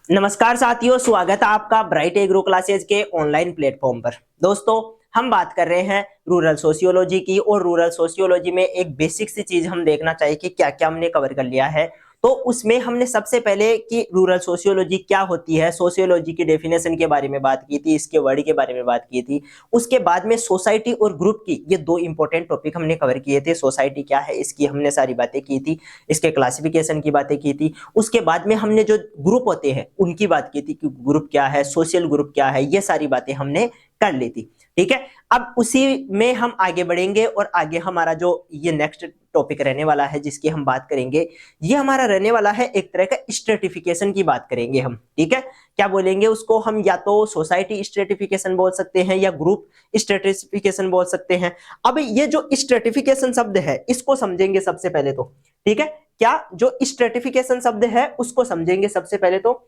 नमस्कार साथियों, स्वागत है आपका ब्राइट एग्रो क्लासेज के ऑनलाइन प्लेटफॉर्म पर। दोस्तों, हम बात कर रहे हैं रूरल सोशियोलॉजी की और रूरल सोशियोलॉजी में एक बेसिक सी चीज हम देखना चाहिए कि क्या क्या हमने कवर कर लिया है। तो उसमें हमने सबसे पहले कि रूरल सोशियोलॉजी क्या होती है, सोशियोलॉजी की डेफिनेशन के बारे में बात की थी, इसके वर्ड के बारे में बात की थी। उसके बाद में सोसाइटी और ग्रुप की ये दो इंपॉर्टेंट टॉपिक हमने कवर किए थे। सोसाइटी क्या है इसकी हमने सारी बातें की थी, इसके क्लासिफिकेशन की बातें की थी। उसके बाद में हमने जो ग्रुप होते हैं उनकी बात की थी कि ग्रुप क्या है, सोशल ग्रुप क्या है, ये सारी बातें हमने कर ली थी। ठीक है, अब उसी में हम आगे बढ़ेंगे और आगे हमारा जो ये नेक्स्ट टॉपिक रहने वाला है जिसकी हम बात करेंगे, ये हमारा रहने वाला है एक तरह का स्ट्रेटिफिकेशन की बात करेंगे हम। ठीक है, क्या बोलेंगे उसको हम, या तो सोसाइटी स्ट्रेटिफिकेशन बोल सकते हैं या ग्रुप स्ट्रेटिफिकेशन बोल सकते हैं। अब ये जो स्ट्रेटिफिकेशन शब्द है इसको समझेंगे सबसे पहले तो। ठीक है, क्या जो स्ट्रेटिफिकेशन शब्द है उसको समझेंगे सबसे पहले तो।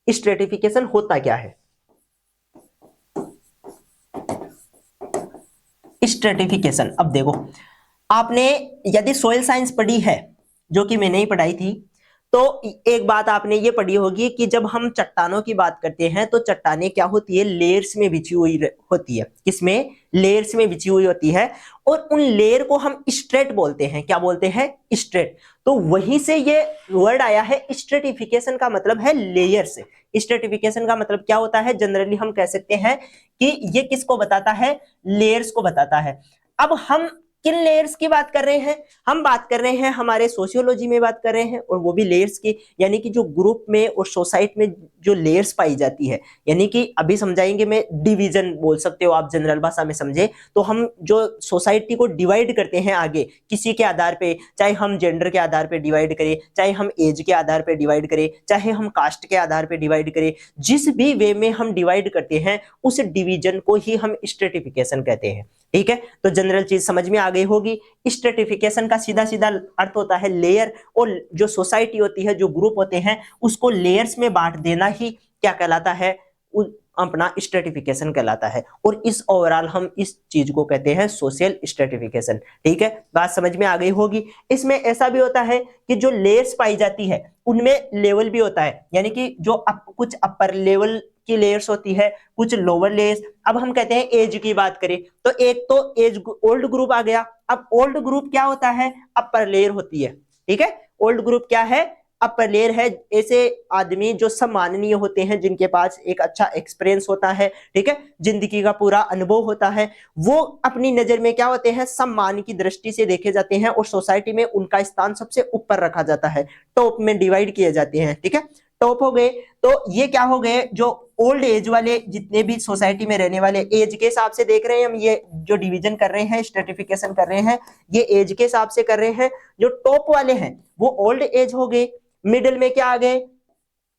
स्ट्रेटिफिकेशन होता क्या है? स्ट्रेटिफिकेशन, अब देखो, आपने यदि सोइल साइंस पढ़ी है, जो कि मैंने ही पढ़ाई थी, तो एक बात आपने ये पढ़ी होगी कि जब हम चट्टानों की बात करते हैं तो चट्टानें क्या होती है, लेयर्स में बिछी हुई होती है। किसमें? लेयर्स में बिछी हुई होती है। और उन लेयर को हम स्ट्रेट बोलते हैं। क्या बोलते हैं? स्ट्रेट। तो वहीं से ये वर्ड आया है। स्ट्रेटिफिकेशन का मतलब है लेयर से। स्ट्रेटिफिकेशन का मतलब क्या होता है? जनरली हम कह सकते हैं कि ये किसको बताता है? लेयर्स को बताता है। अब हम किन लेयर्स की बात कर रहे हैं? हम बात कर रहे हैं हमारे सोशियोलॉजी में बात कर रहे हैं, और वो भी लेयर्स की, यानी कि जो ग्रुप में और सोसाइटी में जो लेयर्स पाई जाती है, यानी कि अभी समझाएंगे में डिवीजन बोल सकते हो आप, जनरल भाषा में समझे तो हम जो सोसाइटी को डिवाइड करते हैं आगे किसी के आधार पे, चाहे हम जेंडर के आधार पे डिवाइड करें, चाहे हम एज के आधार पे डिवाइड करें, चाहे हम कास्ट के आधार पे डिवाइड करें, जिस भी वे में हम डिवाइड करते हैं उस डिवीजन को ही हम स्ट्रेटिफिकेशन कहते हैं। ठीक है, तो जनरल चीज समझ में आ गई होगी। स्ट्रेटिफिकेशन का सीधा सीधा अर्थ होता है लेयर, और जो सोसाइटी होती है, जो ग्रुप होते हैं, उसको लेयर्स में बांट देना ही क्या कहलाता है? अपना स्ट्रेटिफिकेशन कहलाता है। और इस ओवरऑल हम इस चीज को कहते हैं सोशल स्ट्रेटिफिकेशन। ठीक है, बात समझ में आ गई होगी। इसमें ऐसा भी होता है कि जो लेयर्स पाई जाती है उनमें लेवल भी होता है, यानी कि जो कुछ अपर लेवल की लेयर्स होती है, कुछ लोअर लेयर्स। अब हम कहते हैं एज की बात करें तो एक तो एज ओल्ड ग्रुप आ गया। अब ओल्ड ग्रुप क्या होता है? अपर लेयर होती है। ठीक है, ओल्ड ग्रुप क्या है? अपर लेयर है। ऐसे आदमी जो सम्माननीय होते हैं, जिनके पास एक अच्छा एक्सपीरियंस होता है, ठीक है, जिंदगी का पूरा अनुभव होता है, वो अपनी नजर में क्या होते हैं? सम्मान की दृष्टि से देखे जाते हैं और सोसाइटी में उनका स्थान सबसे ऊपर रखा जाता है, टॉप में डिवाइड किए जाते हैं। ठीक है, टॉप हो गए। तो ये क्या हो गए? जो ओल्ड एज वाले, जितने भी सोसाइटी में रहने वाले, एज के हिसाब से देख रहे हैं हम, ये जो डिवीजन कर रहे हैं, स्ट्रेटिफिकेशन कर रहे हैं, ये एज के हिसाब से कर रहे हैं। जो टॉप वाले हैं वो ओल्ड एज हो गए। मिडिल में क्या आ गए?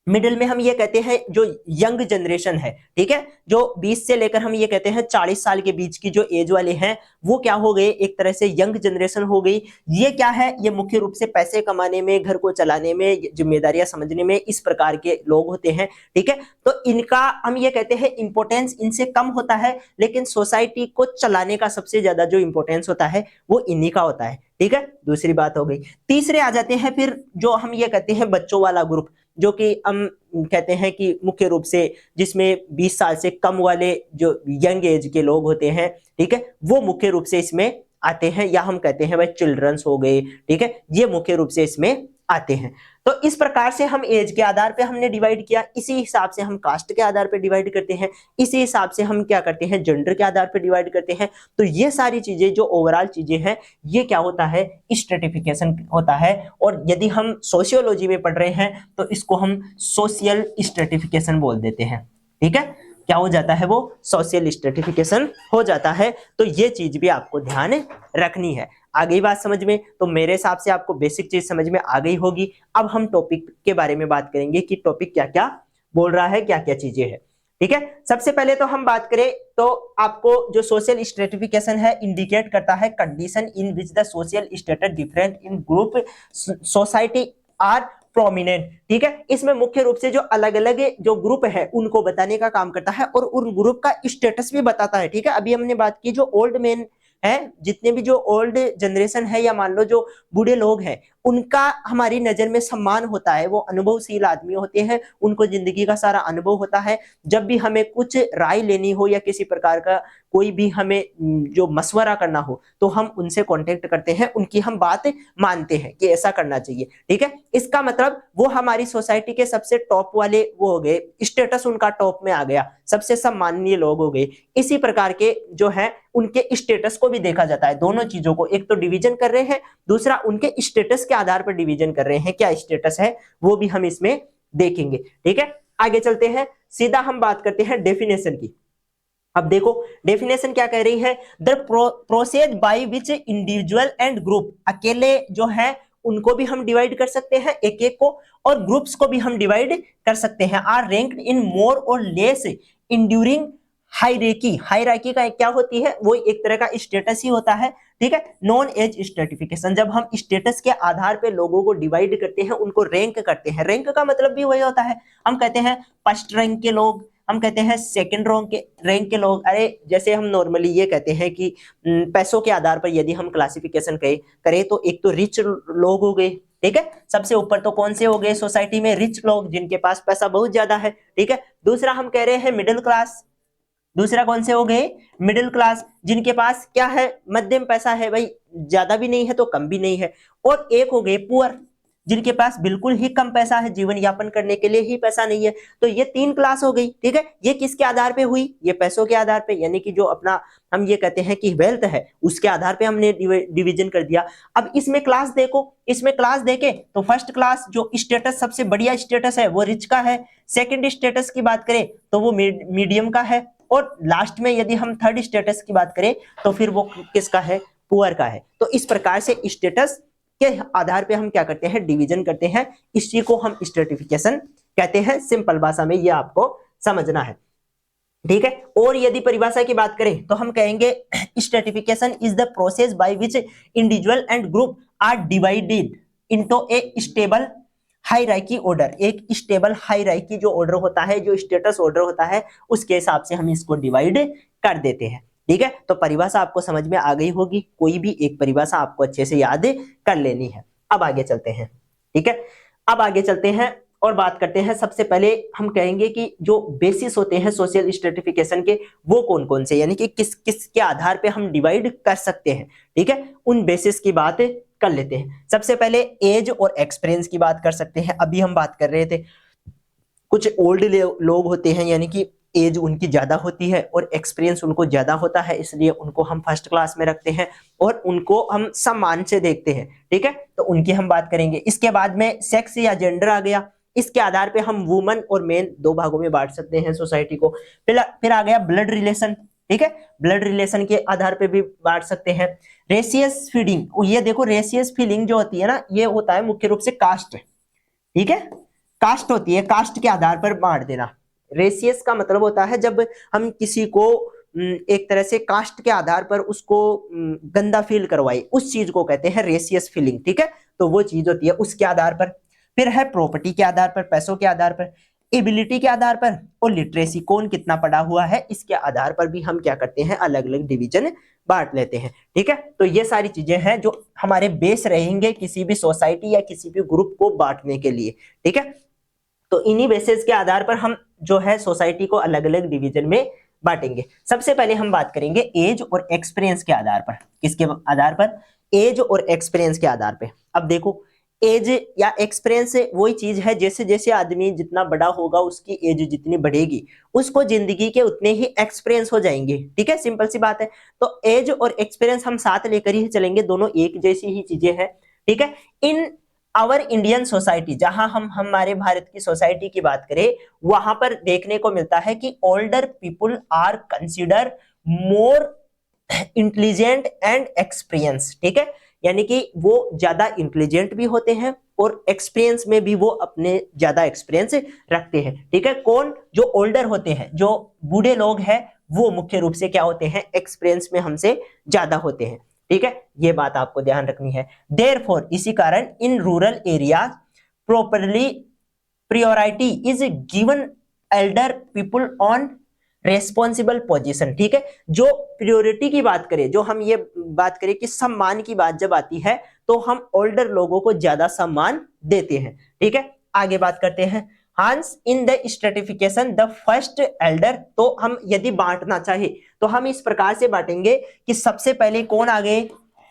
मिडिल में हम ये कहते हैं जो यंग जनरेशन है। ठीक है, जो 20 से लेकर हम ये कहते हैं 40 साल के बीच की जो एज वाले हैं, वो क्या हो गए? एक तरह से यंग जनरेशन हो गई। ये क्या है? ये मुख्य रूप से पैसे कमाने में, घर को चलाने में, जिम्मेदारियां समझने में, इस प्रकार के लोग होते हैं। ठीक है, तो इनका हम ये कहते हैं इंपॉर्टेंस इनसे कम होता है, लेकिन सोसाइटी को चलाने का सबसे ज्यादा जो इंपॉर्टेंस होता है वो इन्हीं का होता है। ठीक है, दूसरी बात हो गई। तीसरे आ जाते हैं फिर जो हम ये कहते हैं बच्चों वाला ग्रुप, जो कि हम कहते हैं कि मुख्य रूप से जिसमें 20 साल से कम वाले जो यंग एज के लोग होते हैं, ठीक है, वो मुख्य रूप से इसमें आते हैं, या हम कहते हैं भाई चिल्ड्रंस हो गए। ठीक है, ये मुख्य रूप से इसमें आते हैं। तो इस प्रकार से हम एज के आधार पे हमने डिवाइड किया, इसी हिसाब से हम कास्ट के आधार पे डिवाइड करते हैं, इसी हिसाब से हम क्या करते हैं? जेंडर के आधार पे डिवाइड करते हैं। तो ये सारी चीजें जो ओवरऑल चीजें हैं, ये क्या होता है? स्ट्रेटिफिकेशन होता है। और यदि हम सोशियोलॉजी में पढ़ रहे हैं तो इसको हम सोशल स्ट्रेटिफिकेशन बोल देते हैं। ठीक है, क्या हो जाता है? वो सोशल स्ट्रेटिफिकेशन हो जाता है। तो ये चीज भी आपको ध्यान रखनी है। आ गई बात समझ में? तो मेरे हिसाब से आपको बेसिक चीज समझ में आ गई होगी। अब हम टॉपिक के बारे में बात करेंगे कि टॉपिक क्या क्या बोल रहा है, क्या क्या चीजें हैं। ठीक है, सबसे पहले तो हम बात करें तो आपको जो सोशल स्ट्रेटिफिकेशन है इंडिकेट करता है condition in which the social status different in group society are prominent. ठीक है, इसमें मुख्य रूप से जो अलग अलग जो ग्रुप है उनको बताने का काम करता है और उन ग्रुप का स्टेटस भी बताता है। ठीक है, अभी हमने बात की जो ओल्ड मैन है, जितने भी जो ओल्ड जनरेशन है, या मान लो जो बूढ़े लोग हैं, उनका हमारी नजर में सम्मान होता है, वो अनुभवशील आदमी होते हैं, उनको जिंदगी का सारा अनुभव होता है। जब भी हमें कुछ राय लेनी हो या किसी प्रकार का कोई भी हमें जो मशवरा करना हो तो हम उनसे कांटेक्ट करते हैं, उनकी हम बात मानते हैं कि ऐसा करना चाहिए। ठीक है, इसका मतलब वो हमारी सोसाइटी के सबसे टॉप वाले वो हो गए, स्टेटस उनका टॉप में आ गया, सबसे सम्माननीय लोग हो गए। इसी प्रकार के जो है उनके स्टेटस को भी देखा जाता है, दोनों चीजों को, एक तो डिवीजन कर रहे हैं, दूसरा उनके स्टेटस के आधार पर डिवीजन कर रहे हैं, क्या स्टेटस है वो भी हम इसमें देखेंगे। ठीक है, आगे चलते हैं, सीधा हम बात करते हैं डेफिनेशन की। अब देखो डेफिनेशन क्या कह रही है, the process by which individual and group, अकेले जो है उनको भी हम डिवाइड कर सकते हैं एक एक को, और ग्रुप्स को भी हम डिवाइड कर सकते हैं, आर रैंक्ड इन मोर और लेस इंड्यूरिंग हायरार्की। हायरार्की का क्या होती है, वो एक तरह का स्टेटस ही होता है। ठीक है, नॉन एज स्ट्रेटिफिकेशन, जब हम स्टेटस के आधार पे लोगों को डिवाइड करते हैं, उनको रैंक करते हैं। रैंक का मतलब भी वही होता है, हम कहते हैं फर्स्ट रैंक के लोग, हम कहते हैं सेकंड रैंक के लोग। अरे जैसे हम नॉर्मली ये कहते हैं कि पैसों के आधार पर यदि हम क्लासिफिकेशन करें तो एक तो रिच लोग हो गए, ठीक है, सबसे ऊपर तो कौन से हो गए सोसाइटी में, रिच लोग जिनके पास पैसा बहुत ज्यादा है। ठीक है, दूसरा हम कह रहे हैं मिडिल क्लास, दूसरा कौन से हो गए, मिडिल क्लास, जिनके पास क्या है, मध्यम पैसा है, भाई ज्यादा भी नहीं है तो कम भी नहीं है। और एक हो गए पुअर, जिनके पास बिल्कुल ही कम पैसा है, जीवन यापन करने के लिए ही पैसा नहीं है। तो ये तीन क्लास हो गई। ठीक है, ये किसके आधार पे हुई, ये पैसों के आधार पे, यानी कि जो अपना हम ये कहते हैं कि वेल्थ है उसके आधार पे हमने डिवीजन कर दिया। अब इसमें क्लास देखो, इसमें क्लास देखे तो फर्स्ट क्लास जो स्टेटस सबसे बढ़िया स्टेटस है वो रिच का है, सेकंड स्टेटस की बात करें तो वो मीडियम का है, और लास्ट में यदि हम थर्ड स्टेटस की बात करें तो फिर वो किसका है, पुअर का है। तो इस प्रकार से स्टेटस के आधार पे हम क्या करते हैं, डिवीजन करते हैं, इसी को हम स्ट्रेटिफिकेशन कहते हैं। सिंपल भाषा में ये आपको समझना है। ठीक है, और यदि परिभाषा की बात करें तो हम कहेंगे stratification is the process by which individual and group are divided into a stable hierarchy order. एक स्टेबल हायरार्की जो ऑर्डर होता है, जो स्टेटस ऑर्डर होता है, उसके हिसाब से हम इसको डिवाइड कर देते हैं। ठीक है, तो परिभाषा आपको समझ में आ गई होगी, कोई भी एक परिभाषा आपको अच्छे से याद कर लेनी है। अब आगे चलते हैं। ठीक है, अब आगे चलते हैं और बात करते हैं। सबसे पहले हम कहेंगे कि जो बेसिस होते हैं सोशल स्ट्रेटिफिकेशन के वो कौन कौन से, यानी कि किस किस के आधार पे हम डिवाइड कर सकते हैं। ठीक है, उन बेसिस की बात कर लेते हैं। सबसे पहले एज और एक्सपीरियंस की बात कर सकते हैं। अभी हम बात कर रहे थे कुछ ओल्ड लोग होते हैं, यानी कि एज उनकी ज्यादा होती है और एक्सपीरियंस उनको ज्यादा होता है, इसलिए उनको हम फर्स्ट क्लास में रखते हैं और उनको हम सम्मान से देखते हैं। ठीक है, तो उनकी हम बात करेंगे। इसके बाद में सेक्स या जेंडर आ गया, इसके आधार पे हम वुमन और मेन दो भागों में बांट सकते हैं सोसाइटी को। फिर आ गया ब्लड रिलेशन। ठीक है, ब्लड रिलेशन के आधार पे भी बांट सकते हैं। रेशियस फीडिंग, ये देखो रेशियस फीलिंग जो होती है ना, ये होता है मुख्य रूप से कास्ट। ठीक है, कास्ट होती है, कास्ट के आधार पर बांट देना। रेशियस का मतलब होता है जब हम किसी को एक तरह से कास्ट के आधार पर उसको गंदा फील करवाए, उस चीज को कहते हैं रेशियस फीलिंग। ठीक है, तो वो चीज होती है उसके आधार पर। फिर है प्रॉपर्टी के आधार पर, पैसों के आधार पर, एबिलिटी के आधार पर, और लिटरेसी, कौन कितना पढ़ा हुआ है, इसके आधार पर भी हम क्या करते हैं, अलग अलग डिवीजन बांट लेते हैं। ठीक है, तो ये सारी चीजें हैं जो हमारे बेस रहेंगे किसी भी सोसाइटी या किसी भी ग्रुप को बांटने के लिए। ठीक है, तो इन्हीं बेसिस के आधार पर हम जो है सोसाइटी को अलग अलग डिवीजन में बांटेंगे। सबसे पहले हम बात करेंगे एज और एक्सपीरियंस के आधार पर। किसके आधार पर, एज और एक्सपीरियंस के आधार पे। अब देखो एज या एक्सपीरियंस वही चीज है, जैसे जैसे आदमी जितना बड़ा होगा उसकी एज जितनी बढ़ेगी उसको जिंदगी के उतने ही एक्सपीरियंस हो जाएंगे। ठीक है, सिंपल सी बात है। तो एज और एक्सपीरियंस हम साथ लेकर ही चलेंगे, दोनों एक जैसी ही चीजें हैं। ठीक है, इन आवर इंडियन सोसाइटी, जहां हम हमारे भारत की सोसाइटी की बात करें, वहां पर देखने को मिलता है कि older people are consider more intelligent and experience. ठीक है, यानी कि वो ज्यादा इंटेलिजेंट भी होते हैं और एक्सपीरियंस में भी वो अपने ज्यादा एक्सपीरियंस रखते हैं। ठीक है, कौन, जो ओल्डर होते हैं, जो बूढ़े लोग हैं, वो मुख्य रूप से क्या होते हैं, एक्सपीरियंस में हमसे ज्यादा होते हैं। ठीक है, ये बात आपको ध्यान रखनी है। देयरफॉर, इसी कारण in rural areas properly priority is given Elder people on responsible position. ठीक है, जो प्रायोरिटी की बात करें, जो हम ये बात करें कि सम्मान की बात जब आती है तो हम ओल्डर लोगों को ज्यादा सम्मान देते हैं। ठीक है, आगे बात करते हैं। Hence in the stratification the first elder, तो हम यदि बांटना चाहे तो हम इस प्रकार से बांटेंगे कि सबसे पहले कौन आ गए,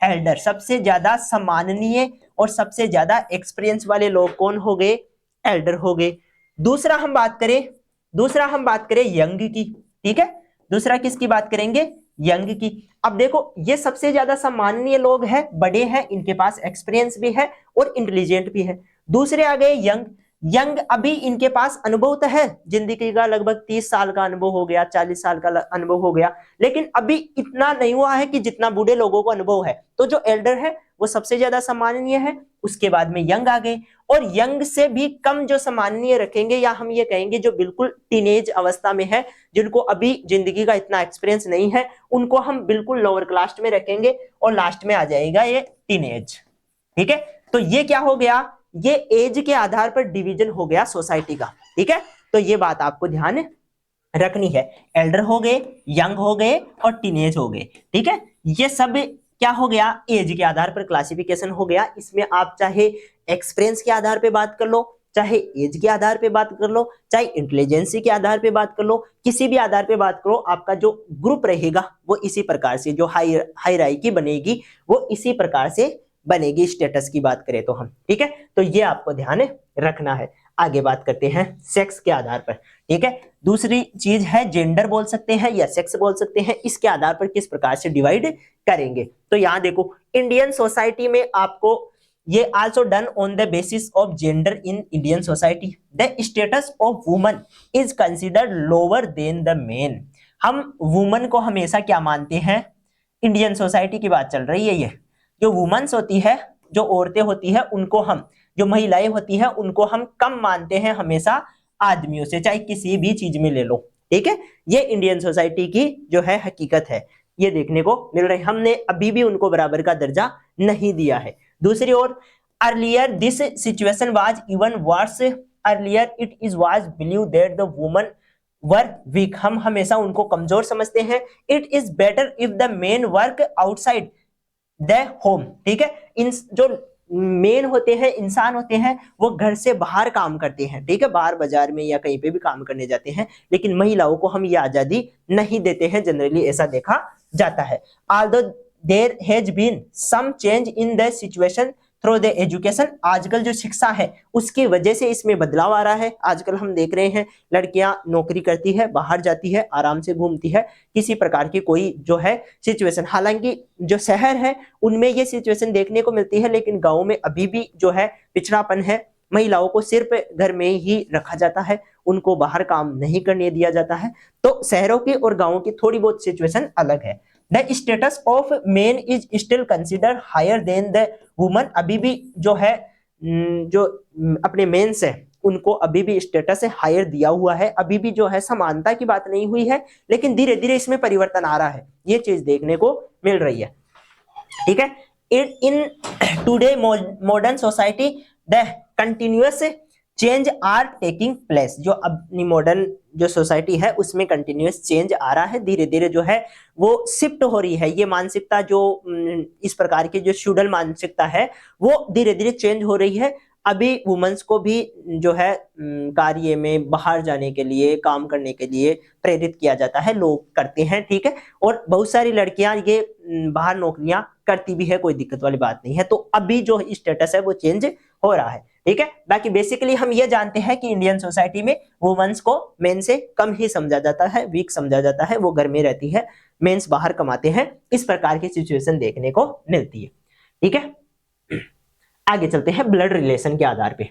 एल्डर, सबसे ज्यादा सम्माननीय और सबसे ज्यादा एक्सपीरियंस वाले लोग कौन हो गए, एल्डर हो गए। दूसरा हम बात करें यंग की। ठीक है, दूसरा किसकी बात करेंगे, यंग की। अब देखो ये सबसे ज्यादा सम्माननीय लोग हैं, बड़े हैं, इनके पास एक्सपीरियंस भी है और इंटेलिजेंट भी है। दूसरे आ गए यंग। यंग अभी इनके पास अनुभव तो है, जिंदगी का लगभग 30 साल का अनुभव हो गया, 40 साल का अनुभव हो गया, लेकिन अभी इतना नहीं हुआ है कि जितना बूढ़े लोगों को अनुभव है। तो जो एल्डर है वो सबसे ज्यादा सम्माननीय है, उसके बाद में यंग आ गए। और यंग से भी कम जो सम्माननीय रखेंगे, या हम ये कहेंगे जो बिल्कुल टीनेज अवस्था में है, जिनको अभी जिंदगी का इतना एक्सपीरियंस नहीं है, उनको हम बिल्कुल लोअर क्लास में रखेंगे और लास्ट में आ जाएगा ये टीनेज। ठीक है, तो ये क्या हो गया, ये एज के आधार पर डिवीजन हो गया सोसाइटी का। ठीक है, तो ये बात आपको ध्यान रखनी है, एल्डर हो गए, यंग हो गए और टीनेज हो गए। ठीक है, ये सब क्या हो गया, एज के आधार पर क्लासिफिकेशन हो गया। इसमें आप चाहे एक्सपीरियंस के आधार पे बात कर लो, चाहे एज के आधार पे बात कर लो, चाहे इंटेलिजेंसी के आधार पे बात कर लो, किसी भी आधार पे बात करो, आपका जो ग्रुप रहेगा वो इसी प्रकार से, जो हायरार्की बनेगी वो इसी प्रकार से बनेगी, स्टेटस की बात करें तो हम। ठीक है, तो ये आपको ध्यान रखना है। आगे बात करते हैं सेक्स के आधार पर। ठीक है, दूसरी चीज है जेंडर बोल सकते हैं या सेक्स बोल सकते हैं, इसके आधार पर किस प्रकार से डिवाइड करेंगे। तो यहां देखो, इंडियन सोसाइटी में आपको ये also done on the basis of gender in Indian society, the status of woman is considered lower than the main. हम वुमन को हमेशा क्या मानते हैं, इंडियन सोसाइटी की बात चल रही है, ये जो वुमेन्स होती है, जो औरतें होती है, उनको हम, जो महिलाएं होती है, उनको हम कम मानते हैं हमेशा आदमियों से, चाहे किसी भी चीज में ले लो। ठीक है, ये इंडियन सोसाइटी की जो है हकीकत है, ये देखने को मिल रही है। हमने अभी भी उनको बराबर का दर्जा नहीं दिया है। दूसरी ओर, earlier this situation was even worse, earlier it is was believe that the woman were weak, हम हमेशा उनको कमजोर समझते हैं। It is better if the men work outside the home. ठीक है, इन जो मेन होते हैं, इंसान होते हैं, वो घर से बाहर काम करते हैं। ठीक है, बाहर बाजार में या कहीं पे भी काम करने जाते हैं, लेकिन महिलाओं को हम ये आजादी नहीं देते हैं, जनरली ऐसा देखा जाता है। Although there has been some change in the situation through the education, आजकल जो शिक्षा है उसकी वजह से इसमें बदलाव आ रहा है। आजकल हम देख रहे हैं लड़कियां नौकरी करती है, बाहर जाती है, आराम से घूमती है, किसी प्रकार की कोई जो है सिचुएशन, हालांकि जो शहर है उनमें ये सिचुएशन देखने को मिलती है, लेकिन गाँव में अभी भी जो है पिछड़ापन है। महिलाओं को सिर्फ घर में ही रखा जाता है, उनको बाहर काम नहीं करने दिया जाता है। तो शहरों की और गाँवों की थोड़ी बहुत सिचुएशन अलग है। The status of men is still consider higher than the woman, अभी भी जो है जो अपने मेंस है उनको अभी भी स्टेटस है हायर दिया हुआ है, अभी भी जो है समानता की बात नहीं हुई है, लेकिन धीरे धीरे इसमें परिवर्तन आ रहा है, ये चीज देखने को मिल रही है। ठीक है, in today modern society the continuous change are taking place, जो अपनी मॉडर्न जो सोसाइटी है उसमें कंटिन्यूअस चेंज आ रहा है, धीरे धीरे जो है वो शिफ्ट हो रही है। ये मानसिकता जो इस प्रकार की जो फ्यूडल मानसिकता है वो धीरे धीरे चेंज हो रही है। अभी वुमेन्स को भी जो है कार्य में बाहर जाने के लिए, काम करने के लिए प्रेरित किया जाता है, लोग करते हैं। ठीक है, और बहुत सारी लड़कियां ये बाहर नौकरियां करती भी है, कोई दिक्कत वाली बात नहीं है। तो अभी जो स्टेटस है वो चेंज हो रहा है। ठीक है, बाकी बेसिकली हम ये जानते हैं कि इंडियन सोसाइटी में वुमेन्स को मेन से कम ही समझा जाता है, वीक समझा जाता है, वो घर में रहती है, मेंस बाहर कमाते हैं, इस प्रकार की सिचुएशन देखने को मिलती है। ठीक है, आगे चलते हैं ब्लड रिलेशन के आधार पे।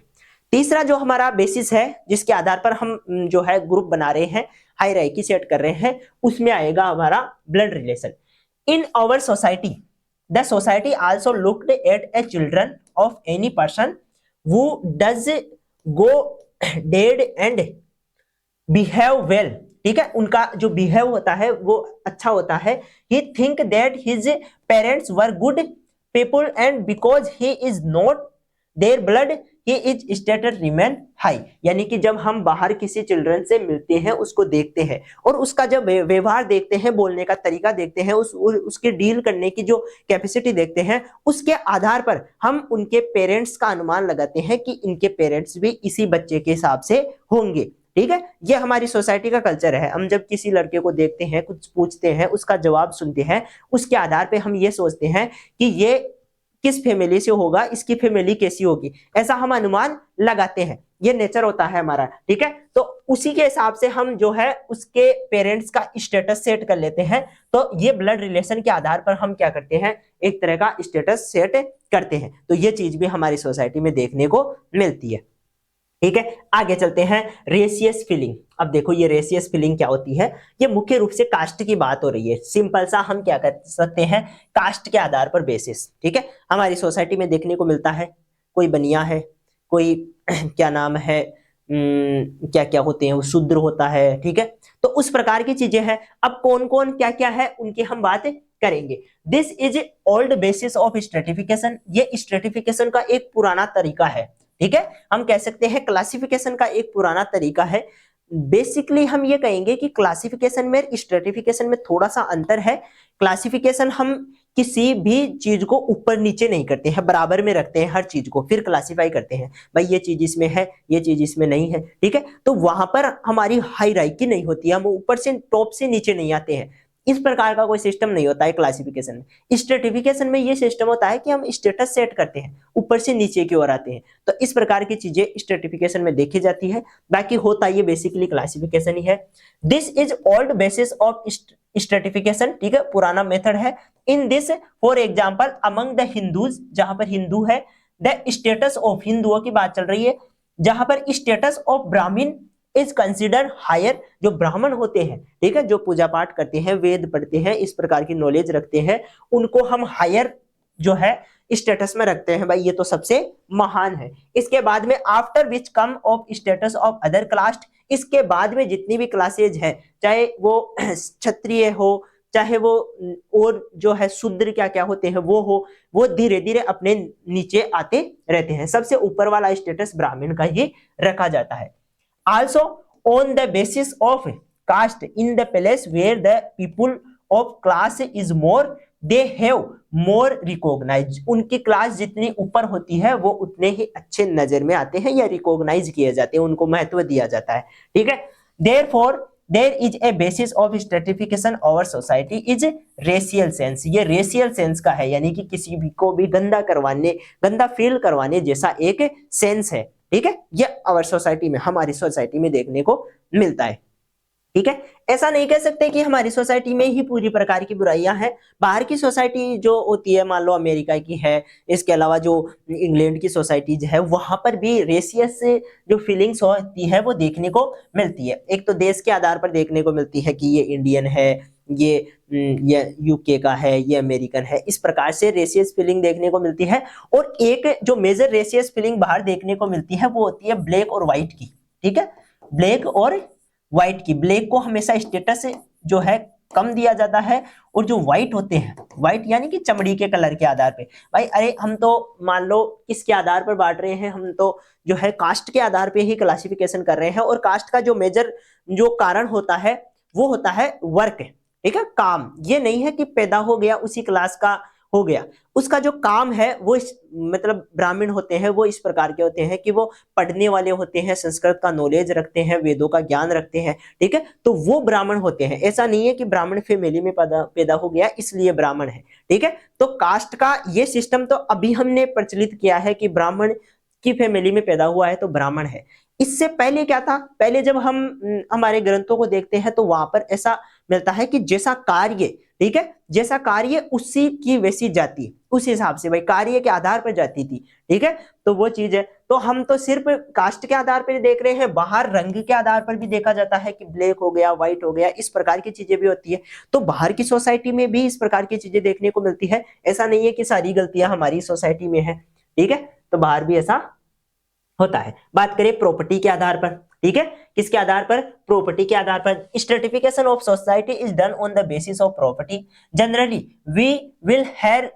तीसरा जो हमारा बेसिस है जिसके आधार पर हम जो है ग्रुप बना रहे हैं, हायरार्की सेट कर रहे हैं, उसमें आएगा हमारा blood relation. In our society the society also looked at a children of any person who does go dead and behave well। ठीक है, उनका जो बिहेव होता है वो अच्छा होता है। he think that his parents were good people and because he is not their blood he is status remain high, यानी कि जब हम बाहर किसी चिल्ड्रन से मिलते हैं, उसको देखते हैं और उसका जब व्यवहार देखते हैं, बोलने का तरीका देखते हैं, उसके डील करने की जो कैपेसिटी देखते हैं, उसके आधार पर हम उनके पेरेंट्स का अनुमान लगाते हैं कि इनके पेरेंट्स भी इसी बच्चे के हिसाब से होंगे। ठीक है, ये हमारी सोसाइटी का कल्चर है। हम जब किसी लड़के को देखते हैं, कुछ पूछते हैं, उसका जवाब सुनते हैं, उसके आधार पे हम ये सोचते हैं कि ये किस फैमिली से होगा, इसकी फैमिली कैसी होगी, ऐसा हम अनुमान लगाते हैं। ये नेचर होता है हमारा। ठीक है, तो उसी के हिसाब से हम जो है उसके पेरेंट्स का स्टेटस सेट कर लेते हैं। तो ये ब्लड रिलेशन के आधार पर हम क्या करते हैं, एक तरह का स्टेटस सेट करते हैं। तो ये चीज भी हमारी सोसाइटी में देखने को मिलती है। ठीक है, आगे चलते हैं। Ratios feeling. अब देखो ये रेशियस फीलिंग क्या होती है, ये मुख्य रूप से कास्ट की बात हो रही है। सिंपल सा हम क्या कर सकते हैं, कास्ट के आधार पर बेसिस। ठीक है, हमारी सोसाइटी में देखने को मिलता है, कोई बनिया है, कोई क्या नाम है, क्या क्या होते हैं, वो शूद्र होता है। ठीक है, तो उस प्रकार की चीजें हैं। अब कौन कौन क्या क्या है उनकी हम बात करेंगे। This is old basis of stratification. ये स्ट्रेटिफिकेशन का एक पुराना तरीका है। ठीक है, हम कह सकते हैं क्लासिफिकेशन का एक पुराना तरीका है। बेसिकली हम ये कहेंगे कि क्लासिफिकेशन में स्ट्रेटिफिकेशन में थोड़ा सा अंतर है। क्लासिफिकेशन हम किसी भी चीज को ऊपर नीचे नहीं करते हैं, बराबर में रखते हैं हर चीज को, फिर क्लासिफाई करते हैं, भाई ये चीज इसमें है, ये चीज इसमें नहीं है। ठीक है, तो वहां पर हमारी हायरार्की नहीं होती है, हम ऊपर से टॉप से नीचे नहीं आते हैं। इस प्रकार का कोई सिस्टम नहीं होता है क्लासिफिकेशन में। स्ट्रेटिफिकेशन में ये सिस्टम होता है कि हम स्टेटस सेट करते हैं, ऊपर से नीचे की ओर आते हैं। तो इस प्रकार की चीजें स्ट्रेटिफिकेशन में देखी जाती है। बाकी होता ये बेसिकली क्लासिफिकेशन ही है। This is old basis of stratification. ठीक है, पुराना मेथड है। In this for example among the Hindus, जहां पर हिंदू है, द स्टेटस ऑफ, हिंदुओं की बात चल रही है, जहां पर स्टेटस ऑफ ब्राह्मण इज कंसिडर हायर। जो ब्राह्मण होते हैं, ठीक है, जो पूजा पाठ करते हैं, वेद पढ़ते हैं, इस प्रकार की नॉलेज रखते हैं, उनको हम हायर जो है स्टेटस में रखते हैं, भाई ये तो सबसे महान है। इसके बाद में after which come of status of other caste, इसके बाद में जितनी भी क्लासेज है, चाहे वो क्षत्रिय हो, चाहे वो और जो है शूद्र क्या क्या होते हैं वो हो, वो धीरे धीरे अपने नीचे आते रहते हैं। सबसे ऊपर वाला स्टेटस ब्राह्मण का ही रखा जाता है। Also on the basis of caste in the place where the people of class is more, they have more recognized। उनकी क्लास जितनी ऊपर होती है वो उतने ही अच्छे नजर में आते हैं या रिकॉग्नाइज किए जाते हैं, उनको महत्व दिया जाता है। ठीक है, therefore there is a basis of stratification our society is racial sense। ये racial sense का है, यानी कि किसी भी को भी गंदा करवाने, गंदा फील करवाने जैसा एक सेंस है। ठीक है, ये आवर सोसाइटी में, हमारी सोसाइटी में देखने को मिलता है। ठीक है, ऐसा नहीं कह सकते कि हमारी सोसाइटी में ही पूरी प्रकार की बुराइयां हैं। बाहर की सोसाइटी जो होती है, मान लो अमेरिका की है, इसके अलावा जो इंग्लैंड की सोसाइटीज है, वहां पर भी रेशियस जो फीलिंग्स होती है वो देखने को मिलती है। एक तो देश के आधार पर देखने को मिलती है कि ये इंडियन है, ये यूके का है, ये अमेरिकन है, इस प्रकार से रेशियस फीलिंग देखने को मिलती है। और एक जो मेजर रेशियस फीलिंग बाहर देखने को मिलती है वो होती है ब्लैक और व्हाइट की। ठीक है, ब्लैक और व्हाइट की। ब्लैक को हमेशा स्टेटस जो है कम दिया जाता है, और जो व्हाइट होते हैं, व्हाइट यानी कि चमड़ी के कलर के आधार पे, भाई अरे हम तो मान लो किसके आधार पर बांट रहे हैं, हम तो जो है कास्ट के आधार पे ही क्लासिफिकेशन कर रहे हैं। और कास्ट का जो मेजर जो कारण होता है वो होता है वर्क। ठीक है, काम। ये नहीं है कि पैदा हो गया उसी क्लास का हो गया, उसका जो काम है वो मतलब ब्राह्मण होते हैं वो इस प्रकार के होते हैं कि वो पढ़ने वाले होते हैं, संस्कृत का नॉलेज रखते हैं, वेदों का ज्ञान रखते हैं। ठीक है, तो वो ब्राह्मण होते हैं। ऐसा नहीं है कि ब्राह्मण फैमिली में पैदा हो गया इसलिए ब्राह्मण है। ठीक है, तो कास्ट का ये सिस्टम तो अभी हमने प्रचलित किया है कि ब्राह्मण की फैमिली में पैदा हुआ है तो ब्राह्मण है। इससे पहले क्या था, पहले जब हम हमारे ग्रंथों को देखते हैं तो वहां पर ऐसा मिलता है कि जैसा कार्य, ठीक है, जैसा कार्य उसी की वैसी जाति, उस हिसाब से भाई कार्य के आधार पर जाती थी। ठीक है, तो वो चीज है। तो हम तो सिर्फ कास्ट के आधार पर देख रहे हैं, बाहर रंग के आधार पर भी देखा जाता है कि ब्लैक हो गया, व्हाइट हो गया, इस प्रकार की चीजें भी होती है। तो बाहर की सोसाइटी में भी इस प्रकार की चीजें देखने को मिलती है। ऐसा नहीं है कि सारी गलतियां हमारी सोसाइटी में है। ठीक है, तो बाहर भी ऐसा होता है। बात करें प्रॉपर्टी के आधार पर, ठीक है, किसके आधार पर, प्रॉपर्टी के आधार पर। Stratification of society is done on the basis of property. Generally we will have,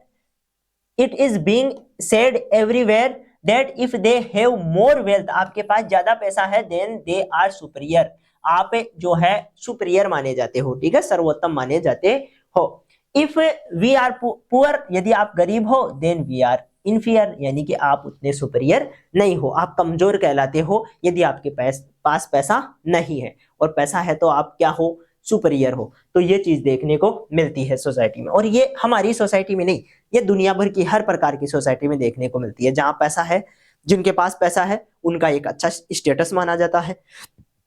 it is being said everywhere that if they have more wealth, आपके पास ज्यादा पैसा है, देन दे आर सुपीरियर, आप जो है सुपीरियर माने जाते हो, ठीक है, सर्वोत्तम माने जाते हो। इफ वी आर पुअर, यदि आप गरीब हो, देन वी आर इनफीरियर, यानी कि आप उतने सुपीरियर नहीं हो, आप कमजोर कहलाते हो यदि आपके पास पैसा नहीं है, और पैसा है तो आप क्या हो, सुपीरियर हो। तो ये चीज देखने को मिलती है सोसाइटी में, और ये हमारी सोसाइटी में नहीं, ये दुनिया भर की हर प्रकार की सोसाइटी में देखने को मिलती है। जहां पैसा है, जिनके पास पैसा है उनका एक अच्छा स्टेटस माना जाता है,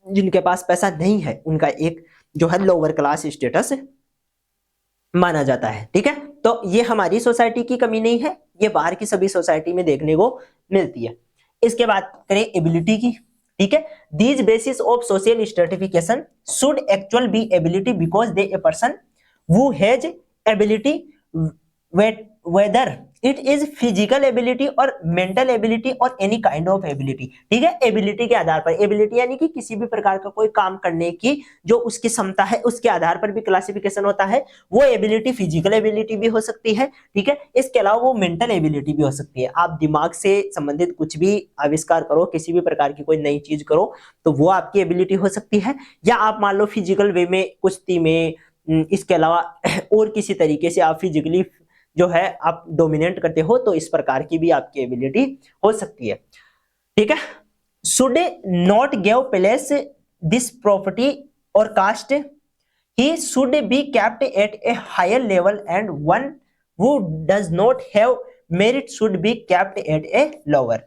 जिनके पास पैसा नहीं है उनका एक जो है लोअर क्लास स्टेटस माना जाता है, ठीक है। तो ये हमारी सोसाइटी की कमी नहीं है, ये बाहर की सभी सोसाइटी में देखने को मिलती है। इसके बाद करें एबिलिटी की, ठीक है। These basis of social stratification should actual be ability because they a person who has ability whether it is physical ability और mental ability और any kind of ability, ठीक है। एबिलिटी के आधार पर, एबिलिटी यानी कि किसी भी प्रकार का कोई काम करने की जो उसकी क्षमता है उसके आधार पर भी क्लासिफिकेशन होता है। वो एबिलिटी फिजिकल एबिलिटी भी हो सकती है, ठीक है। इसके अलावा वो मेंटल एबिलिटी भी हो सकती है। आप दिमाग से संबंधित कुछ भी आविष्कार करो, किसी भी प्रकार की कोई नई चीज करो, तो वो आपकी एबिलिटी हो सकती है। या आप मान लो फिजिकल वे में, कुश्ती में, इसके अलावा और किसी तरीके से आप फिजिकली जो है आप डोमिनेट करते हो, तो इस प्रकार की भी आपकी एबिलिटी हो सकती है, ठीक है। Should not give place this property और caste, he should be kept at a higher level and one who does not have merit should be kept at a lower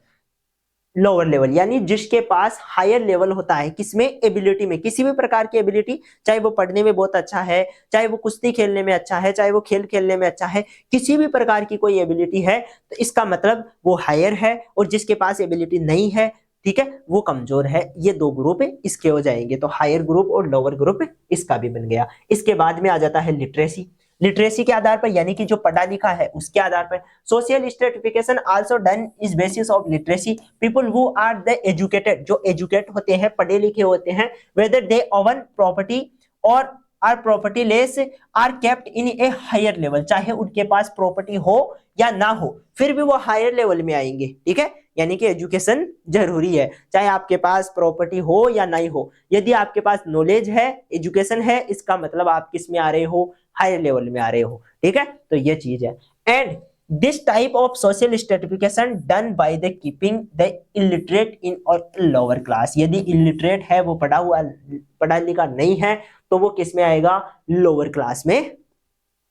level, यानी जिसके पास हायर लेवल होता है, किसमें, ability में, किसी भी प्रकार की एबिलिटी, चाहे वो पढ़ने में बहुत अच्छा है, चाहे वो कुश्ती खेलने में अच्छा है, चाहे वो खेल खेलने में अच्छा है, किसी भी प्रकार की कोई एबिलिटी है तो इसका मतलब वो हायर है, और जिसके पास एबिलिटी नहीं है, ठीक है, वो कमजोर है। ये दो ग्रुप इसके हो जाएंगे, तो हायर ग्रुप और लोअर ग्रुप इसका भी बन गया। इसके बाद में आ जाता है लिटरेसी। लिटरेसी के आधार पर, यानी कि जो पढ़ा लिखा है उसके आधार पर, social stratification also done is basis of literacy, people who are the educated, जो एजुकेट होते हैं, पढ़े लिखे होते हैं, वेदर दे ओवन प्रॉपर्टी और are propertyless are kept in a higher level, चाहे उनके पास प्रॉपर्टी हो या ना हो, फिर भी वो हायर लेवल में आएंगे, ठीक है। यानी कि एजुकेशन जरूरी है, चाहे आपके पास प्रॉपर्टी हो या नहीं हो। यदि आपके पास नॉलेज है, एजुकेशन है, इसका मतलब आप किस में आ रहे हो, हायर लेवल में आ रहे हो, ठीक है। तो ये चीज है। And this type of social stratification done by the keeping the illiterate in और लोअर क्लास, यदि इलिटरेट है, वो पढ़ा लिखा नहीं है, तो वो किस में आएगा, लोअर क्लास में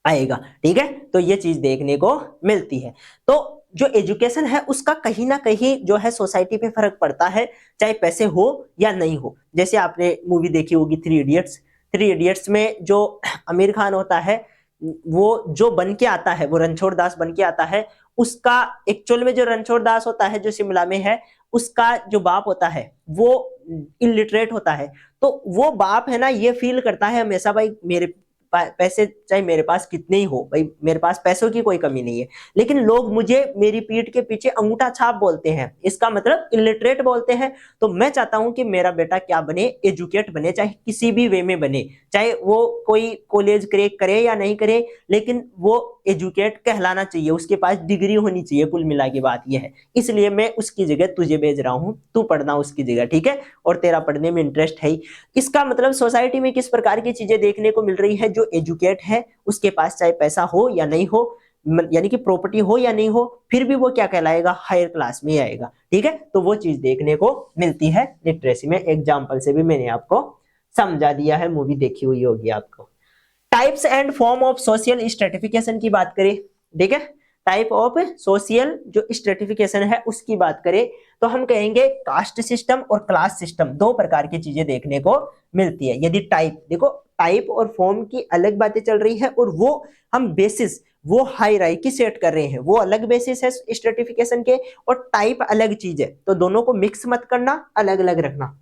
आएगा, ठीक है। तो ये चीज देखने को मिलती है। तो जो एजुकेशन है उसका कहीं ना कहीं जो है सोसाइटी पे फर्क पड़ता है, चाहे पैसे हो या नहीं हो। जैसे आपने मूवी देखी होगी थ्री इडियट्स, थ्री इडियट्स में जो आमिर खान होता है, वो जो बन के आता है, वो रणछोड़ दास बन के आता है, उसका एक्चुअल में जो रणछोड़ दास होता है जो शिमला में है, उसका जो बाप होता है वो इलिटरेट होता है। तो वो बाप है ना, ये फील करता है हमेशा, भाई मेरे पैसे चाहे मेरे पास कितने ही हो, भाई मेरे पास पैसों की कोई कमी नहीं है, लेकिन लोग मुझे मेरी पीठ के पीछे अंगूठा छाप बोलते हैं, इसका मतलब इलिटरेट बोलते हैं। तो मैं चाहता हूं कि मेरा बेटा क्या बने, एजुकेट बने, चाहे किसी भी वे में बने, चाहे वो कोई कॉलेज क्रैक करे या नहीं करे, लेकिन वो एजुकेट कहलाना चाहिए, उसके पास डिग्री होनी चाहिए। कुल मिला के बात यह है, इसलिए मैं उसकी जगह तुझे भेज रहा हूं, तू पढ़ना उसकी जगह, ठीक है, और तेरा पढ़ने में इंटरेस्ट है ही। इसका मतलब सोसाइटी में किस प्रकार की चीजें देखने को मिल रही है, जो एजुकेट है उसके पास चाहे पैसा हो या नहीं हो, यानी कि प्रॉपर्टी हो या नहीं हो, फिर भी वो क्या कहलाएगा, हायर क्लास में आएगा, ठीक है। तो वो चीज देखने को मिलती है लिटरेसी में। एग्जाम्पल से भी मैंने आपको समझा दिया है, मूवी देखी हुई होगी आपको। Types and form of social stratification की बात करें, ठीक है, टाइप ऑफ सोशल जो स्ट्रेटिफिकेशन है उसकी बात करें, तो हम कहेंगे कास्ट सिस्टम और क्लास सिस्टम, दो प्रकार की चीजें देखने को मिलती है। यदि टाइप, देखो टाइप और फॉर्म की अलग बातें चल रही है, और वो हम बेसिस, वो हायरार्की सेट कर रहे हैं, वो अलग बेसिस है स्ट्रेटिफिकेशन के, और टाइप अलग चीज है। तो दोनों को मिक्स मत करना, अलग अलग रखना।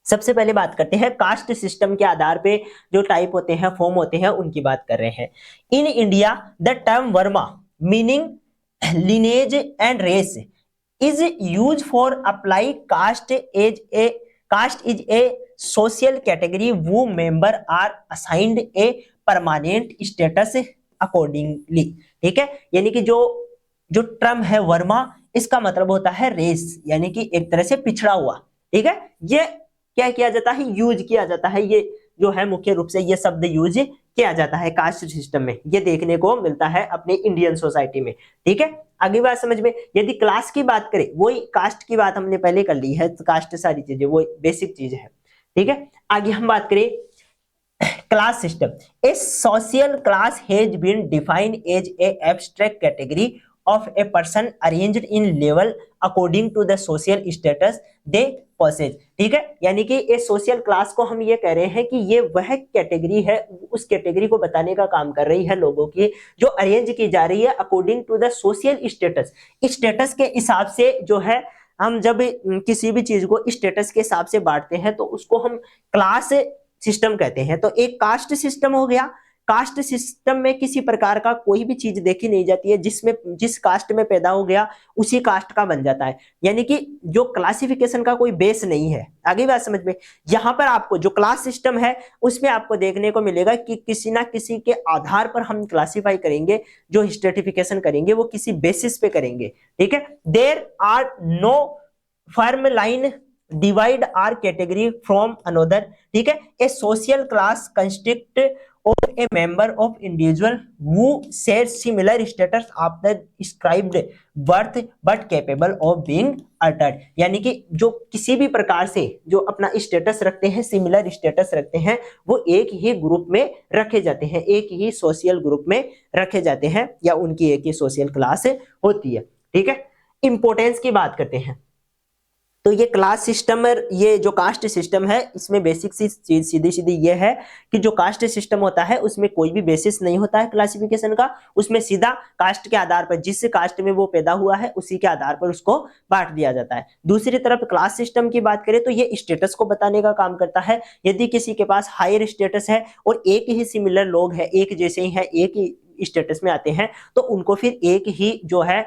सबसे पहले बात करते हैं कास्ट सिस्टम के आधार पे जो टाइप होते हैं, फॉर्म होते हैं, उनकी बात कर रहे हैं। In India the term Verma meaning lineage and race is used for apply caste is a social category who member are assigned a permanent status accordingly, ठीक है। यानी कि जो टर्म है वर्मा, इसका मतलब होता है रेस, यानी कि एक तरह से पिछड़ा हुआ। ठीक है, ये क्या किया जाता है, यूज किया जाता है, ये जो है मुख्य रूप से ये शब्द यूज किया जाता है कास्ट सिस्टम में, ये देखने को मिलता है अपने इंडियन सोसाइटी में। ठीक है, आगे बात समझ में। यदि क्लास की बात करें, वही कास्ट की बात हमने पहले कर ली है, तो कास्ट सारी चीजें वो बेसिक चीज है। ठीक है, आगे हम बात करें class system. A social class has been defined as a abstract category of a person arranged in level according to the social status they possess। ठीक है, यानी कि इस सोशल क्लास को हम ये कह रहे हैं कि ये वह कैटेगरी है, उस कैटेगरी को बताने का काम कर रही है लोगों की, जो अरेंज की जा रही है according to the social status. Status के हिसाब से जो है, हम जब किसी भी चीज को स्टेटस के हिसाब से बांटते हैं तो उसको हम क्लास सिस्टम कहते हैं। तो एक कास्ट सिस्टम हो गया, कास्ट सिस्टम में किसी प्रकार का कोई भी चीज देखी नहीं जाती है, जिसमें जिस कास्ट में पैदा हो गया उसी कास्ट का बन जाता है, यानी कि जो क्लासिफिकेशन का कोई बेस नहीं है। आगे बात समझ में। यहाँ पर आपको जो क्लास सिस्टम है उसमें आपको देखने को मिलेगा कि किसी ना किसी के आधार पर हम क्लासिफाई करेंगे, जो स्ट्रेटिफिकेशन करेंगे वो किसी बेसिस पे करेंगे। ठीक है, there are no firm line divide or category from another. ठीक है, a social class construct of a member of individual who share similar status after described birth but capable of being altered। यानी कि जो किसी भी प्रकार से जो अपना स्टेटस रखते हैं, सिमिलर स्टेटस रखते हैं, वो एक ही ग्रुप में रखे जाते हैं, एक ही सोशल ग्रुप में रखे जाते हैं, या उनकी एक ही सोशल क्लास होती है। ठीक है, इंपोर्टेंस की बात करते हैं। तो ये क्लास सिस्टम, ये जो कास्ट सिस्टम है, इसमें बेसिक सी चीज सीधी सीधी ये है कि जो कास्ट सिस्टम होता है उसमें कोई भी बेसिस नहीं होता है क्लासिफिकेशन का, उसमें सीधा कास्ट के आधार पर, जिस कास्ट में वो पैदा हुआ है उसी के आधार पर उसको बांट दिया जाता है। दूसरी तरफ क्लास सिस्टम की बात करें तो ये स्टेटस को बताने का काम करता है। यदि किसी के पास हायर स्टेटस है और एक ही सिमिलर लोग हैं, एक जैसे ही है, एक ही स्टेटस में आते हैं, तो उनको फिर एक ही जो है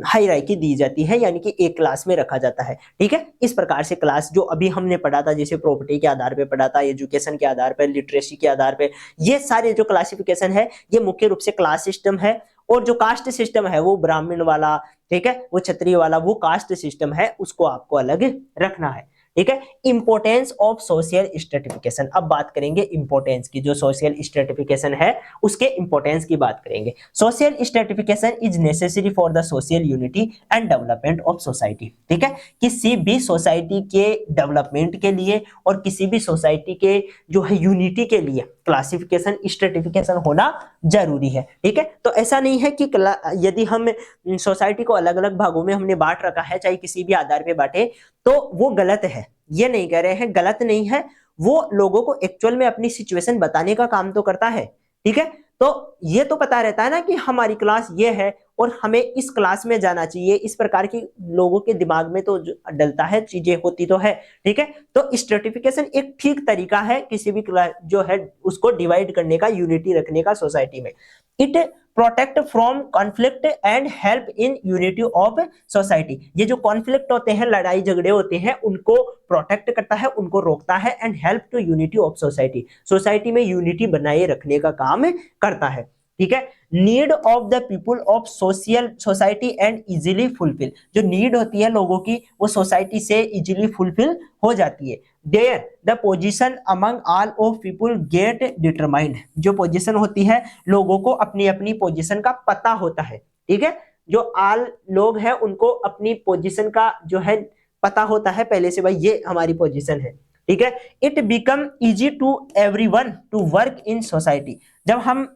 हायरार्की दी जाती है, यानी कि एक क्लास में रखा जाता है। ठीक है, इस प्रकार से क्लास जो अभी हमने पढ़ा था, जैसे प्रॉपर्टी के आधार पे पढ़ा था, एजुकेशन के आधार पे, लिटरेसी के आधार पे, ये सारे जो क्लासिफिकेशन है ये मुख्य रूप से क्लास सिस्टम है। और जो कास्ट सिस्टम है वो ब्राह्मण वाला, ठीक है, वो क्षत्रिय वाला, वो कास्ट सिस्टम है, उसको आपको अलग रखना है। ठीक है, इंपोर्टेंस ऑफ सोशल स्ट्रेटिफिकेशन। अब बात करेंगे इंपोर्टेंस की, जो सोशल स्ट्रेटिफिकेशन है उसके इंपोर्टेंस की बात करेंगे। Social stratification is necessary for the social unity and development of society. ठीक है, किसी भी सोसाइटी के डेवलपमेंट के लिए और किसी भी सोसाइटी के जो है यूनिटी के लिए क्लासिफिकेशन, स्ट्रेटिफिकेशन होना जरूरी है। ठीक है, तो ऐसा नहीं है कि यदि हम सोसाइटी को अलग अलग भागों में हमने बांट रखा है, चाहे किसी भी आधार पे बांटे, तो वो गलत है, ये नहीं कह रहे हैं, गलत नहीं है, वो लोगों को एक्चुअल में अपनी सिचुएशन बताने का काम तो करता है। ठीक है, तो ये तो पता रहता है ना कि हमारी क्लास ये है और हमें इस क्लास में जाना चाहिए, इस प्रकार की लोगों के दिमाग में तो डलता है, चीजें होती तो है। ठीक है, तो स्ट्रेटिफिकेशन एक ठीक तरीका है किसी भी क्लास जो है उसको डिवाइड करने का, यूनिटी रखने का सोसाइटी में। It protect from conflict and help in unity of society. ये जो कॉन्फ्लिक्ट होते हैं, लड़ाई झगड़े होते हैं, उनको प्रोटेक्ट करता है, उनको रोकता है, and help to unity of society, society में यूनिटी बनाए रखने का काम करता है। ठीक है, need of the people of social society and easily fulfil. जो नीड होती है लोगों की वो सोसाइटी से इजीली फुलफिल हो जाती है। There the position among all of people get determined. जो पोजीशन होती है लोगों को अपनी अपनी पोजीशन का पता होता है। ठीक है, जो ऑल लोग हैं उनको अपनी पोजीशन का जो है पता होता है पहले से, भाई ये हमारी पोजीशन है। ठीक है, it become easy to everyone to work in society. जब हम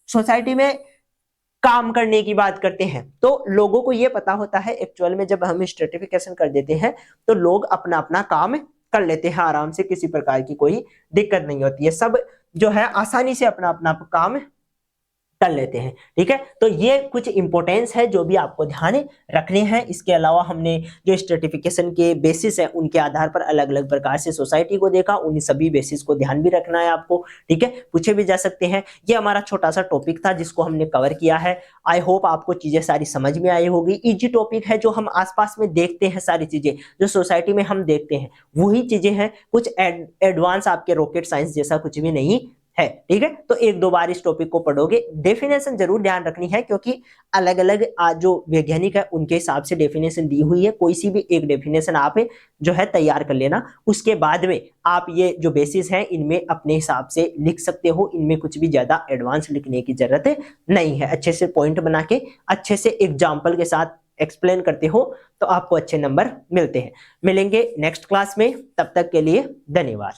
सोसाइटी में काम करने की बात करते हैं तो लोगों को यह पता होता है एक्चुअल में, जब हम स्ट्रेटिफिकेशन कर देते हैं तो लोग अपना अपना काम कर लेते हैं आराम से, किसी प्रकार की कोई दिक्कत नहीं होती है, सब जो है आसानी से अपना अपना काम कर लेते हैं। ठीक है, तो ये कुछ इंपॉर्टेंस है जो भी आपको ध्यान रखने हैं। इसके अलावा हमने जो स्ट्रेटिफिकेशन के बेसिस है उनके आधार पर अलग अलग प्रकार से सोसाइटी को देखा, उन सभी बेसिस को ध्यान भी रखना है आपको। ठीक है, पूछे भी जा सकते हैं। ये हमारा छोटा सा टॉपिक था जिसको हमने कवर किया है। आई होप आपको चीजें सारी समझ में आई होगी। इजी टॉपिक है, जो हम आसपास में देखते हैं, सारी चीजें जो सोसाइटी में हम देखते हैं वही चीजें हैं, कुछ एडवांस आपके रॉकेट साइंस जैसा कुछ भी नहीं है। ठीक है, तो एक दो बार इस टॉपिक को पढ़ोगे। डेफिनेशन जरूर ध्यान रखनी है, क्योंकि अलग अलग जो वैज्ञानिक है उनके हिसाब से डेफिनेशन दी हुई है। कोई सी भी एक डेफिनेशन आप जो है तैयार कर लेना, उसके बाद में आप ये जो बेसिस है इनमें अपने हिसाब से लिख सकते हो। इनमें कुछ भी ज्यादा एडवांस लिखने की जरूरत नहीं है। अच्छे से पॉइंट बना के अच्छे से एग्जाम्पल के साथ एक्सप्लेन करते हो तो आपको अच्छे नंबर मिलते हैं। मिलेंगे नेक्स्ट क्लास में, तब तक के लिए धन्यवाद।